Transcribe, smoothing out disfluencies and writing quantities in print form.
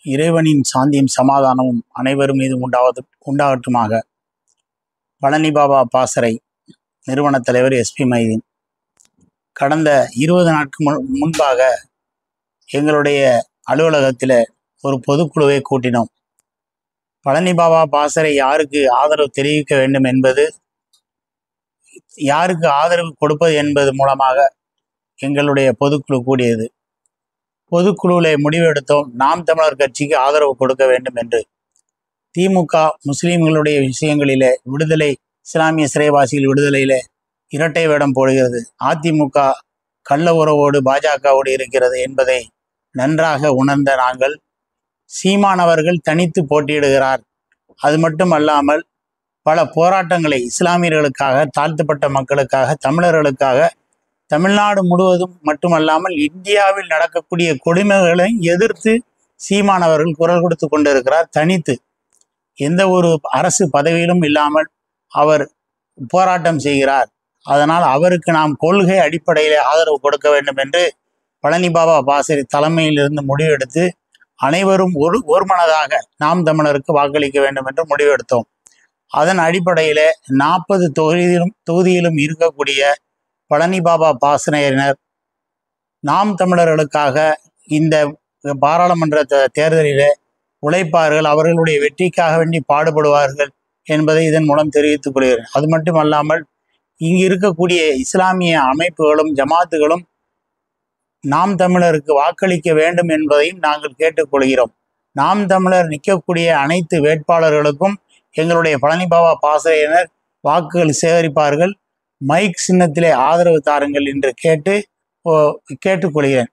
இறைவனின் சாந்தியும் சமாதானமும் அனைவரும் மீது உண்டாகட்டுமாக. பழனி பாபா பாசறை நிறுவன தலைவர் எஸ்பி மைதீன். கடந்த 20 நாட்கள் முன்பாக எங்களுடைய அலுவலகத்தில் ஒரு பொதுக்குழுவை கூட்டினோம். பழனி பாபா பாசறை யாருக்கு ஆதரவு தெரிவிக்க வேண்டும் என்பது, யாருக்கு ஆதரவு கொடுப்பது என்பது மூலமாக எங்களுடைய பொதுக்குழு கூடியது. பொதுக்குழுவில் முடிவெடுத்தோம், நாம் தமிழர் கட்சிக்கு ஆதரவு கொடுக்க வேண்டும் என்று. திமுக முஸ்லீம்களுடைய விஷயங்களிலே விடுதலை, இஸ்லாமிய சிறைவாசிகள் விடுதலையிலே இரட்டை வேடம் போடுகிறது. அதிமுக கள்ள உறவோடு பாஜகவோடு இருக்கிறது என்பதை நன்றாக உணர்ந்த நாங்கள், சீமானவர்கள் தனித்து போட்டியிடுகிறார், அது மட்டும் அல்லாமல் பல போராட்டங்களை இஸ்லாமியர்களுக்காக, தாழ்த்தப்பட்ட மக்களுக்காக, தமிழர்களுக்காக தமிழ்நாடு முழுவதும் மட்டுமல்லாமல் இந்தியாவில் நடக்கக்கூடிய கொடுமைகளை எதிர்த்து சீமானவர்கள் குரல் கொடுத்து கொண்டிருக்கிறார். தனித்து எந்த ஒரு அரசு பதவியிலும் இல்லாமல் அவர் போராட்டம் செய்கிறார். அதனால் அவருக்கு நாம் கொள்கை அடிப்படையில் ஆதரவு கொடுக்க வேண்டும் என்று பழனி பாபா பாசறை தலைமையில் இருந்து முடிவெடுத்து அனைவரும் ஒருமனதாக நாம் தமிழருக்கு வாக்களிக்க வேண்டும் என்று முடிவெடுத்தோம். அதன் அடிப்படையில் 40 தொகுதியிலும் இருக்கக்கூடிய பழனி பாபா பாசறையினர் நாம் தமிழர்களுக்காக இந்த பாராளுமன்ற தேர்தலில் உழைப்பார்கள், அவர்களுடைய வெற்றிக்காக வேண்டி பாடுபடுவார்கள் என்பதை இதன் மூலம் தெரிவித்துக் கொள்கிறேன். அது மட்டுமல்லாமல் இங்கு இருக்கக்கூடிய இஸ்லாமிய அமைப்புகளும் ஜமாத்துகளும் நாம் தமிழருக்கு வாக்களிக்க வேண்டும் என்பதையும் நாங்கள் கேட்டுக்கொள்கிறோம். நாம் தமிழர் நிற்கக்கூடிய அனைத்து வேட்பாளர்களுக்கும் எங்களுடைய பழனி பாபா பாசறையினர் வாக்குகள் சேகரிப்பார்கள். மைக் சின்னத்திலே ஆதரவு தாருங்கள் என்று கேட்டுக்கொள்கிறேன்.